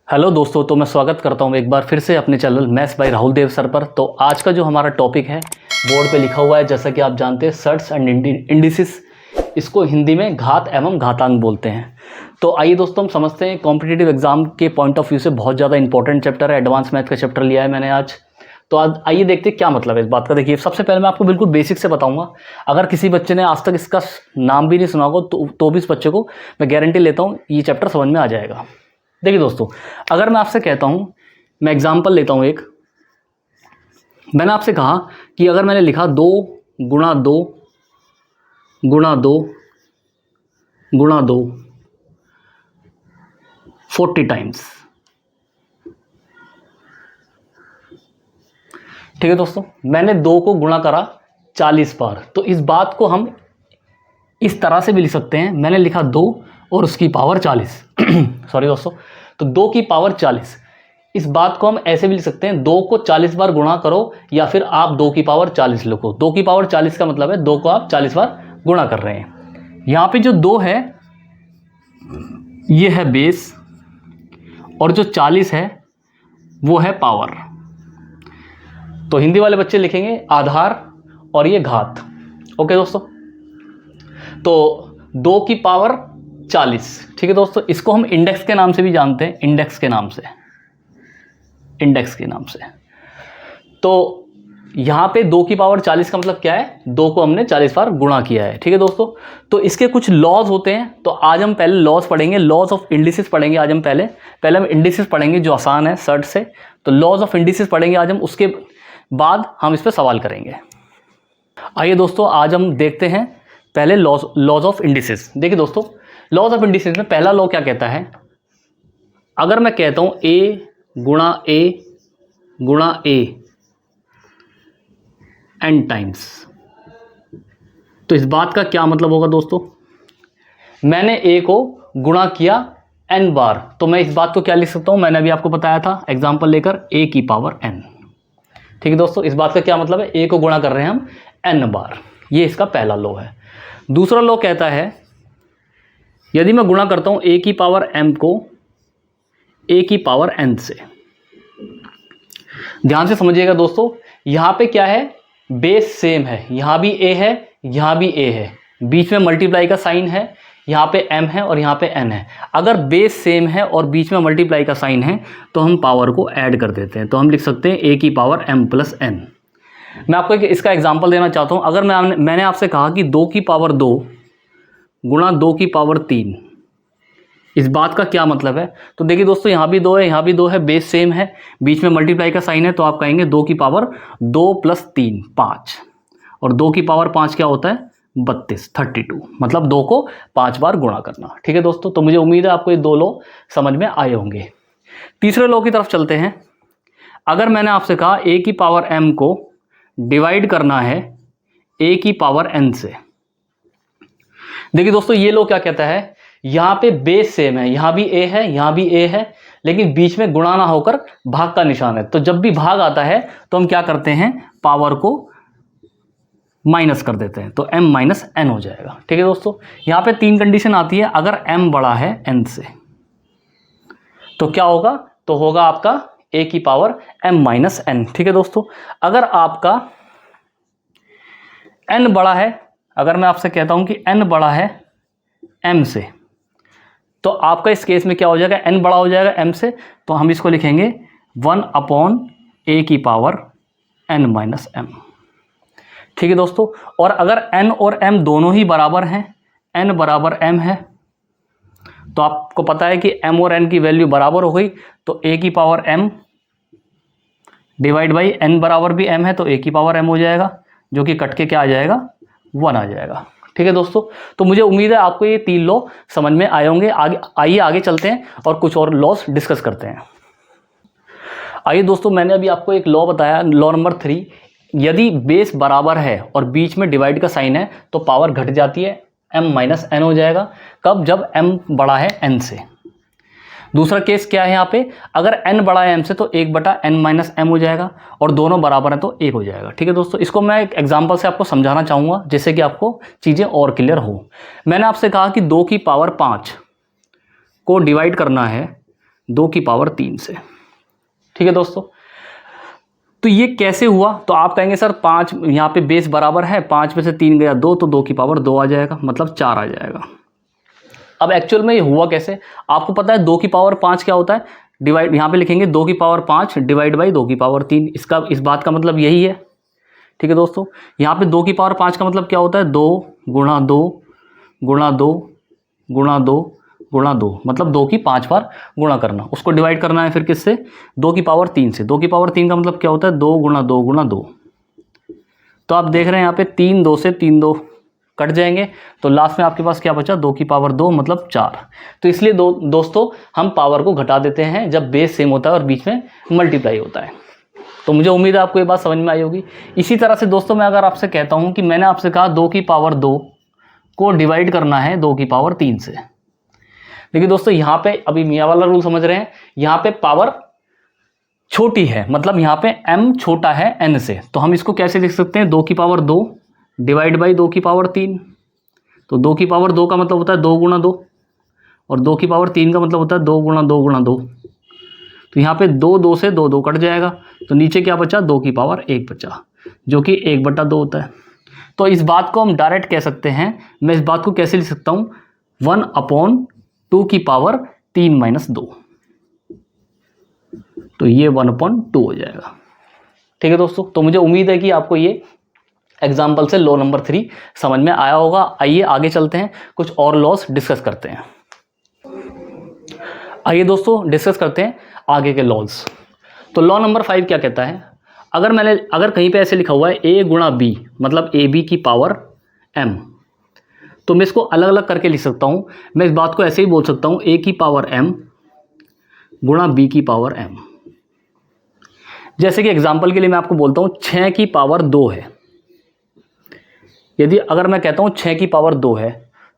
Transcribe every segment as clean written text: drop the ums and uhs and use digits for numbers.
Hello दोस्तों, तो मैं स्वागत करता हूं एक बार फिर से अपने channel maths by Rahul Dev sir पर। तो आज का जो हमारा टॉपिक है बोर्ड पे लिखा हुआ है, जैसा कि आप जानते हैं, सर्ट्स एंड इंडिसेस। इसको हिंदी में घात एवं घातांक बोलते हैं। तो आइए दोस्तों हम समझते हैं, कॉम्पिटिटिव एग्जाम के पॉइंट ऑफ व्यू से बहुत ज़्यादा इंपॉर्टेंट चैप्टर है। एडवांस मैथ का चैप्टर लिया है मैंने आज। तो आज आइए देखते हैं क्या मतलब है इस बात का। देखिए, सबसे पहले मैं आपको बिल्कुल बेसिक से बताऊंगा। अगर किसी बच्चे ने आज तक इसका नाम भी नहीं सुना होगा तो भी इस बच्चे को मैं गारंटी लेता हूँ ये चैप्टर समझ में आ जाएगा। देखिए दोस्तों, अगर मैं आपसे कहता हूं, मैं एग्जांपल लेता हूं एक। मैंने आपसे कहा कि अगर मैंने लिखा 2 गुणा 2 गुणा 2 गुणा 2 40 टाइम्स। ठीक है दोस्तों, मैंने 2 को गुणा करा 40 बार। तो इस बात को हम इस तरह से भी लिख सकते हैं। मैंने लिखा 2 और उसकी पावर 40 सॉरी दोस्तों, तो 2 की पावर 40। इस बात को हम ऐसे भी लिख सकते हैं, 2 को 40 बार गुणा करो, या फिर आप 2 की पावर 40 लिखो। 2 की पावर 40 का मतलब है 2 को आप 40 बार गुणा कर रहे हैं। यहां पे जो 2 है ये है बेस, और जो 40 है वो है पावर। तो हिंदी वाले बच्चे लिखेंगे आधार और ये घात। ओके दोस्तों, तो 2 की पावर 40। ठीक है दोस्तों, इसको हम इंडेक्स के नाम से भी जानते हैं, इंडेक्स के नाम से। तो यहां पे 2 की पावर 40 का मतलब क्या है, 2 को हमने 40 बार गुणा किया है। ठीक है दोस्तों, तो इसके कुछ लॉज होते हैं। तो आज हम पहले लॉज पढ़ेंगे, लॉज ऑफ इंडिसेस पढ़ेंगे आज हम। पहले हम इंडिसेस पढ़ेंगे जो आसान है सर्ट से। तो लॉज ऑफ इंडिसेस पढ़ेंगे आज हम, उसके बाद हम इस पर सवाल करेंगे। आइए दोस्तों, आज हम देखते हैं पहले लॉज ऑफ इंडिसेस। देखिए दोस्तों, लॉज ऑफ इंडिसेस में पहला लॉ क्या कहता है, अगर मैं कहता हूं ए गुणा ए एन टाइम्स, तो इस बात का क्या मतलब होगा दोस्तों, मैंने ए को गुणा किया एन बार। तो मैं इस बात को क्या लिख सकता हूं, मैंने अभी आपको बताया था एग्जांपल लेकर, ए की पावर एन। ठीक है दोस्तों, इस बात का क्या मतलब है, ए को गुणा कर रहे हैं हम एन बार। ये इसका पहला लॉ है। दूसरा लॉ कहता है, यदि मैं गुणा करता हूं ए की पावर एम को ए की पावर एन से। ध्यान से समझिएगा दोस्तों, यहां पे क्या है, बेस सेम है, यहां भी ए है, यहां भी ए है, बीच में मल्टीप्लाई का साइन है, यहां पे एम है और यहां पे एन है। अगर बेस सेम है और बीच में मल्टीप्लाई का साइन है तो हम पावर को ऐड कर देते हैं। तो हम लिख सकते हैं ए की पावर एम प्लस एन। मैं आपको इसका एग्जांपल देना चाहता हूं। अगर मैंने आपसे कहा कि 2 की पावर 2 गुणा 2 की पावर 3, इस बात का क्या मतलब है, तो देखिए दोस्तों, यहाँ भी 2 है, यहाँ भी 2 है, बेस सेम है, बीच में मल्टीप्लाई का साइन है, तो आप कहेंगे 2 की पावर 2 प्लस 3 5, और 2 की पावर 5 क्या होता है, 32 मतलब 2 को 5 बार गुणा करना। ठीक है दोस्तों, तो मुझे उम्मीद है आपको ये 2 लॉ समझ में आए होंगे। तीसरे लॉ की तरफ चलते हैं। अगर मैंने आपसे कहा ए की पावर एम को डिवाइड करना है ए की पावर एन से। देखिए दोस्तों, ये लॉ क्या कहता है, यहां पे बेस सेम है, यहां भी ए है, यहां भी ए है, लेकिन बीच में गुणा ना होकर भाग का निशान है। तो जब भी भाग आता है तो हम क्या करते हैं, पावर को माइनस कर देते हैं, तो m माइनस एन हो जाएगा। ठीक है दोस्तों, यहां पे 3 कंडीशन आती है। अगर m बड़ा है n से तो क्या होगा, तो होगा आपका a की पावर m माइनस एन। ठीक है दोस्तों, अगर आपका n बड़ा है, अगर मैं आपसे कहता हूं कि n बड़ा है m से, तो आपका इस केस में क्या हो जाएगा, n बड़ा हो जाएगा m से, तो हम इसको लिखेंगे 1/a की पावर n माइनस m। ठीक है दोस्तों, और अगर n और m दोनों ही बराबर हैं, n बराबर m है, तो आपको पता है कि m और n की वैल्यू बराबर हो गई, तो a की power m divide by n बराबर भी m है, तो a की पावर m हो जाएगा, जो कि कट के क्या आ जाएगा, 1 आ जाएगा। ठीक है दोस्तों, तो मुझे उम्मीद है आपको ये 3 लॉ समझ में आए होंगे। आइए आगे चलते हैं और कुछ और लॉस डिस्कस करते हैं। आइए दोस्तों, मैंने अभी आपको एक लॉ बताया, लॉ नंबर 3, यदि बेस बराबर है और बीच में डिवाइड का साइन है तो पावर घट जाती है, m माइनस एन हो जाएगा। कब, जब m बड़ा है n से। दूसरा केस क्या है, यहाँ पे अगर n बड़ा है m से तो 1/n माइनस m हो जाएगा, और दोनों बराबर हैं तो 1 हो जाएगा। ठीक है दोस्तों, इसको मैं एक एग्जांपल से आपको समझाना चाहूँगा जिससे कि आपको चीज़ें और क्लियर हो। मैंने आपसे कहा कि 2 की पावर 5 को डिवाइड करना है 2 की पावर 3 से। ठीक है दोस्तों, तो ये कैसे हुआ? तो आप कहेंगे सर 5 यहाँ पे बेस बराबर है, 5 में से 3 गया 2, तो 2 की पावर 2 आ जाएगा, मतलब 4 आ जाएगा। अब एक्चुअल में ये हुआ कैसे? आपको पता है 2 की पावर 5 क्या होता है? डिवाइड, यहाँ पे लिखेंगे 2 की पावर 5 डिवाइड बाई 2 की पावर 3। इस बात का मतलब यही है। ठीक है दोस्तों, यहाँ पे 2 की पावर 5 का मतलब क्या होता है? 2 गुणा 2 गुणा 2 गुणा 2 गुणा 2, मतलब 2 की 5 बार गुणा करना, उसको डिवाइड करना है फिर किससे? 2 की पावर 3 से। 2 की पावर 3 का मतलब क्या होता है? 2 गुणा 2 गुणा 2। तो आप देख रहे हैं यहाँ पे 3 2 से 3 2 कट जाएंगे, तो लास्ट में आपके पास क्या बचा? 2 की पावर 2 मतलब 4। तो इसलिए दोस्तों हम पावर को घटा देते हैं जब बेस सेम होता है और बीच में मल्टीप्लाई होता है। तो मुझे उम्मीद है आपको ये बात समझ में आई होगी। इसी तरह से दोस्तों मैं अगर आपसे कहता हूँ कि मैंने आपसे कहा 2 की पावर 2 को डिवाइड करना है 2 की पावर 3 से। देखिए दोस्तों, यहाँ पे अभी मियाँ वाला रूल समझ रहे हैं, यहाँ पे पावर छोटी है, मतलब यहाँ पे m छोटा है n से, तो हम इसको कैसे लिख सकते हैं? 2 की पावर 2 डिवाइड बाई 2 की पावर 3। तो 2 की पावर 2 का मतलब होता है 2 गुणा 2, और 2 की पावर 3 का मतलब होता है 2 गुणा 2 गुणा 2। तो यहाँ पे 2 2 से 2 2 कट जाएगा, तो नीचे क्या बचा? 2 की पावर 1 बचा, जो कि 1/2 होता है। तो इस बात को हम डायरेक्ट कह सकते हैं, मैं इस बात को कैसे लिख सकता हूँ? 1/2 की पावर 3 - 2, तो ये 1/2 हो जाएगा। ठीक है दोस्तों, तो मुझे उम्मीद है कि आपको ये एग्जाम्पल से लॉ नंबर 3 समझ में आया होगा। आइए आगे चलते हैं, कुछ और लॉस डिस्कस करते हैं। आइए दोस्तों डिस्कस करते हैं आगे के लॉज। तो लॉ नंबर 5 क्या कहता है? अगर कहीं पे ऐसे लिखा हुआ है a गुणा b, मतलब ab की पावर m, तो मैं इसको अलग अलग करके लिख सकता हूँ। मैं इस बात को ऐसे ही बोल सकता हूँ a की पावर m गुणा b की पावर m। जैसे कि एग्जाम्पल के लिए मैं आपको बोलता हूँ 6 की पावर 2 है। यदि अगर मैं कहता हूँ 6 की पावर 2 है,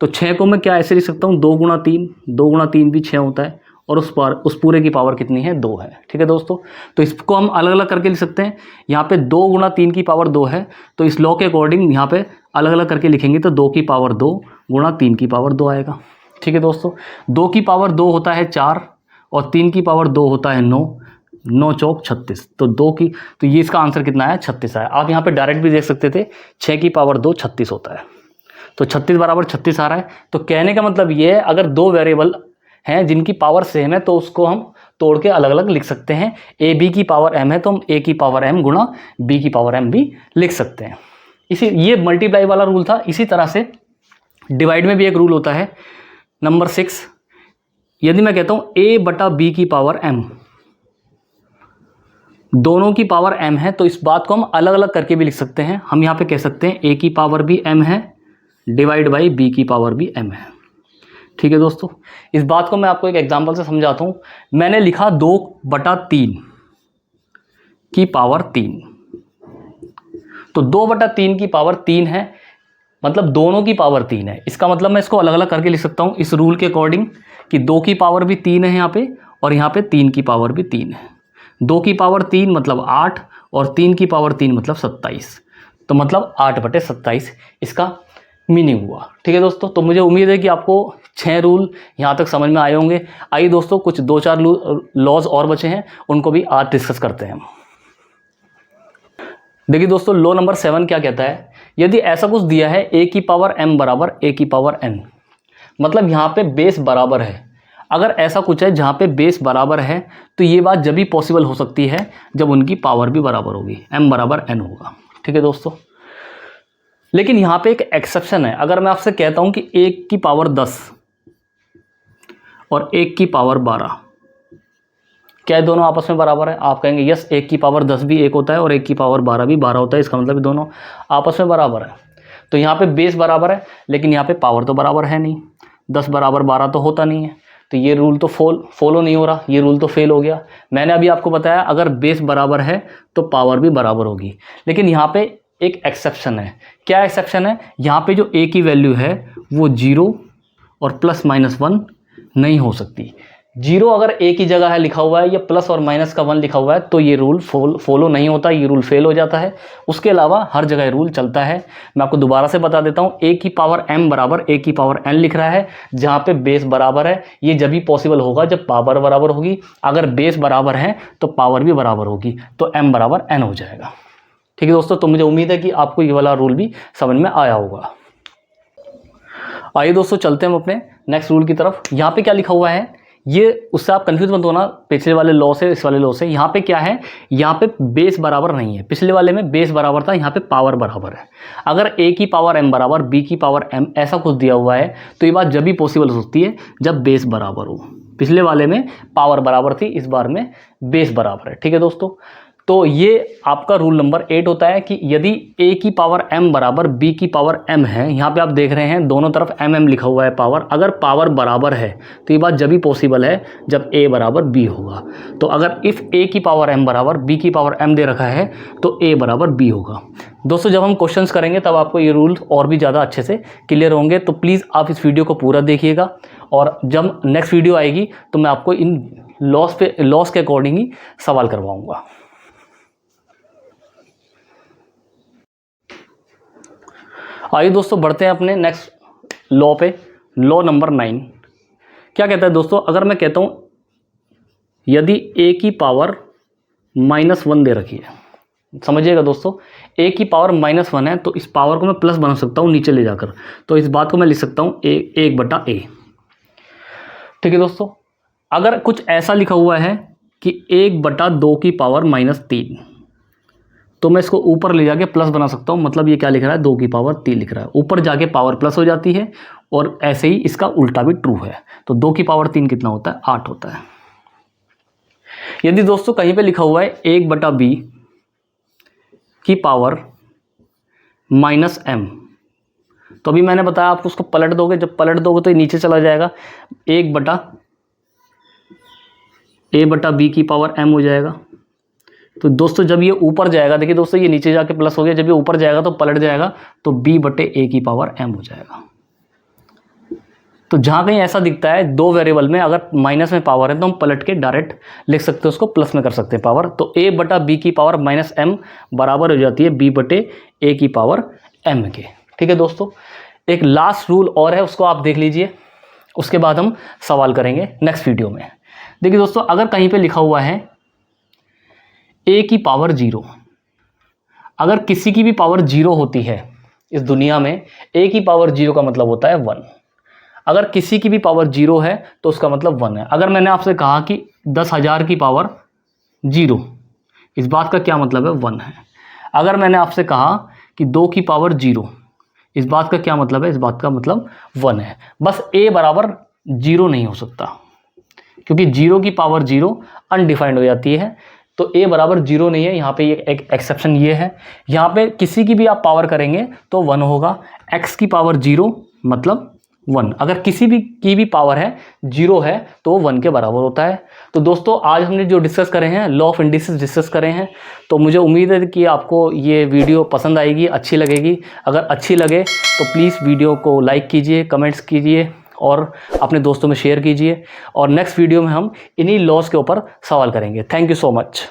तो 6 को मैं क्या ऐसे लिख सकता हूँ? 2 गुणा 3, 2 गुणा 3 भी 6 होता है, और उस पूरे की पावर कितनी है? 2 है। ठीक है दोस्तों, तो इसको हम अलग अलग करके लिख सकते हैं। यहाँ पे 2 गुणा 3 की पावर 2 है, तो इस लॉ के अकॉर्डिंग यहाँ पे अलग अलग करके लिखेंगे तो 2 की पावर 2 गुणा 3 की पावर 2 आएगा। ठीक है दोस्तों, 2 की पावर 2 होता है 4, और 3 की पावर 2 होता है 9, 9 चौक 36, तो ये इसका आंसर कितना है? 36 है। आप यहाँ पे डायरेक्ट भी देख सकते थे, 6 की पावर 2 36 होता है, तो 36 बराबर 36 आ रहा है। तो कहने का मतलब ये है, अगर दो वेरिएबल हैं जिनकी पावर सेम है, तो उसको हम तोड़ के अलग अलग लिख सकते हैं। ए बी की पावर m है, तो हम a की पावर m गुणा b की पावर m भी लिख सकते हैं। ये मल्टीप्लाई वाला रूल था। इसी तरह से डिवाइड में भी एक रूल होता है, नंबर 6। यदि मैं कहता हूँ a बटा b की पावर m, दोनों की पावर m है, तो इस बात को हम अलग अलग करके भी लिख सकते हैं। हम यहाँ पे कह सकते हैं a की पावर भी m है डिवाइड बाई b की पावर भी m है। ठीक है दोस्तों, इस बात को मैं आपको एक एग्जांपल से समझाता हूँ। मैंने लिखा 2/3 की पावर 3, तो 2/3 की पावर 3 है, मतलब दोनों की पावर 3 है। इसका मतलब मैं इसको अलग अलग करके लिख सकता हूँ इस रूल के अकॉर्डिंग कि 2 की पावर भी 3 है यहाँ पे, और यहाँ पे 3 की पावर भी 3 है। 2 की पावर 3 मतलब 8, और 3 की पावर 3 मतलब 27, तो मतलब 8/27 इसका मीनिंग हुआ। ठीक है दोस्तों, तो मुझे उम्मीद है कि आपको 6 रूल यहाँ तक समझ में आए होंगे। आइए दोस्तों, कुछ 2-4 लॉज और बचे हैं, उनको भी आज डिस्कस करते हैं। देखिए दोस्तों, लॉ नंबर 7 क्या कहता है? यदि ऐसा कुछ दिया है a की पावर m बराबर a की पावर n, मतलब यहाँ पे बेस बराबर है। अगर ऐसा कुछ है जहाँ पे बेस बराबर है, तो ये बात जब भी पॉसिबल हो सकती है जब उनकी पावर भी बराबर होगी, m बराबर n होगा। ठीक है दोस्तों, लेकिन यहाँ पे एक एक्सेप्शन है। अगर मैं आपसे कहता हूँ कि 1 की पावर 10 और 1 की पावर 12, क्या दोनों आपस में बराबर है? आप कहेंगे यस, 1 की पावर 10 भी 1 होता है और 1 की पावर 12 भी 12 होता है, इसका मतलब दोनों आपस में बराबर है। तो यहाँ पे बेस बराबर है, लेकिन यहाँ पे पावर तो बराबर है नहीं, 10 बराबर 12 तो होता नहीं है, तो ये रूल तो फॉलो नहीं हो रहा, ये रूल तो फेल हो गया। मैंने अभी आपको बताया अगर बेस बराबर है तो पावर भी बराबर होगी, लेकिन यहाँ पे एक एक्सेप्शन है। क्या एक्सेप्शन है? यहाँ पे जो a की वैल्यू है वो 0 और ±1 नहीं हो सकती। जीरो अगर ए की जगह है लिखा हुआ है या प्लस और माइनस का 1 लिखा हुआ है तो ये रूल फॉलो नहीं होता, ये रूल फेल हो जाता है। उसके अलावा हर जगह रूल चलता है। मैं आपको दोबारा से बता देता हूँ, ए की पावर m बराबर ए की पावर n लिख रहा है, जहाँ पे बेस बराबर है। ये जब भी पॉसिबल होगा जब पावर बराबर होगी। अगर बेस बराबर है तो पावर भी बराबर होगी, तो m बराबर n हो जाएगा। ठीक है दोस्तों, तो मुझे उम्मीद है कि आपको ये वाला रूल भी समझ में आया होगा। आइए दोस्तों चलते हैं हम अपने नेक्स्ट रूल की तरफ। यहाँ पे क्या लिखा हुआ है, ये उससे आप कंफ्यूज मत होना पिछले वाले लॉ से इस वाले लॉ से। यहाँ पे क्या है, यहाँ पे बेस बराबर नहीं है। पिछले वाले में बेस बराबर था, यहाँ पे पावर बराबर है। अगर a की पावर m बराबर b की पावर m ऐसा कुछ दिया हुआ है तो ये बात जब भी पॉसिबल हो सकती है जब बेस बराबर हो। पिछले वाले में पावर बराबर थी, इस बार में बेस बराबर है। ठीक है दोस्तों, तो ये आपका रूल नंबर 8 होता है कि यदि a की पावर m बराबर b की पावर m है, यहाँ पे आप देख रहे हैं दोनों तरफ mm लिखा हुआ है पावर, अगर पावर बराबर है तो ये बात जब भी पॉसिबल है जब a बराबर b होगा। तो अगर इफ़ a की पावर m बराबर b की पावर m दे रखा है तो a बराबर b होगा। दोस्तों जब हम क्वेश्चंस करेंगे तब आपको ये रूल और भी ज़्यादा अच्छे से क्लियर होंगे, तो प्लीज़ आप इस वीडियो को पूरा देखिएगा। और जब नेक्स्ट वीडियो आएगी तो मैं आपको इन लॉस के अकॉर्डिंग ही सवाल करवाऊँगा। आइए दोस्तों बढ़ते हैं अपने नेक्स्ट लॉ पे, लॉ नंबर 9। क्या कहता है दोस्तों, अगर मैं कहता हूँ यदि a की पावर -1 दे रखी है, समझिएगा दोस्तों, a की पावर -1 है तो इस पावर को मैं प्लस बना सकता हूँ नीचे ले जाकर, तो इस बात को मैं लिख सकता हूँ 1/a। ठीक है दोस्तों, अगर कुछ ऐसा लिखा हुआ है कि 1/2 की पावर -3, तो मैं इसको ऊपर ले जाके प्लस बना सकता हूँ। मतलब ये क्या लिख रहा है, 2 की पावर 3 लिख रहा है। ऊपर जाके पावर प्लस हो जाती है और ऐसे ही इसका उल्टा भी ट्रू है। तो 2 की पावर 3 कितना होता है, 8 होता है। यदि दोस्तों कहीं पे लिखा हुआ है 1/b की पावर -m, तो अभी मैंने बताया आपको उसको पलट दोगे, जब पलट दोगे तो ये नीचे चला जाएगा, 1/a/b की पावर m हो जाएगा। तो दोस्तों जब ये ऊपर जाएगा, देखिए दोस्तों ये नीचे जाके प्लस हो गया, जब ये ऊपर जाएगा तो पलट जाएगा, तो b/a की पावर m हो जाएगा। तो जहाँ कहीं ऐसा दिखता है दो वेरिएबल में अगर माइनस में पावर है तो हम पलट के डायरेक्ट लिख सकते हैं, उसको प्लस में कर सकते हैं पावर। तो a/b की पावर -m बराबर हो जाती है b/a की पावर m के। ठीक है दोस्तों, एक लास्ट रूल और है, उसको आप देख लीजिए, उसके बाद हम सवाल करेंगे नेक्स्ट वीडियो में। देखिए दोस्तों, अगर कहीं पे लिखा हुआ है a की पावर 0, अगर किसी की भी पावर 0 होती है इस दुनिया में, a की पावर 0 का मतलब होता है 1। अगर किसी की भी पावर 0 है तो उसका मतलब 1 है। अगर मैंने आपसे कहा कि 10,000 की पावर 0, इस बात का क्या मतलब है, 1 है। अगर मैंने आपसे कहा कि 2 की पावर 0, इस बात का क्या मतलब है, इस बात का मतलब 1 है। बस a बराबर 0 नहीं हो सकता, क्योंकि 0 की पावर 0 अनडिफाइंड हो जाती है, तो a बराबर 0 नहीं है। यहाँ पे एक एक्सेप्शन ये है, यहाँ पे किसी की भी आप पावर करेंगे तो 1 होगा। x की पावर 0 मतलब 1, अगर किसी भी की भी पावर है 0 है तो वो 1 के बराबर होता है। तो दोस्तों आज हमने जो डिस्कस करे हैं, लॉ ऑफ इंडिसेस डिस्कस करे हैं, तो मुझे उम्मीद है कि आपको ये वीडियो पसंद आएगी, अच्छी लगेगी। अगर अच्छी लगे तो प्लीज़ वीडियो को लाइक कीजिए, कमेंट्स कीजिए और अपने दोस्तों में शेयर कीजिए। और नेक्स्ट वीडियो में हम इन्हीं लॉज के ऊपर सवाल करेंगे। Thank you so much.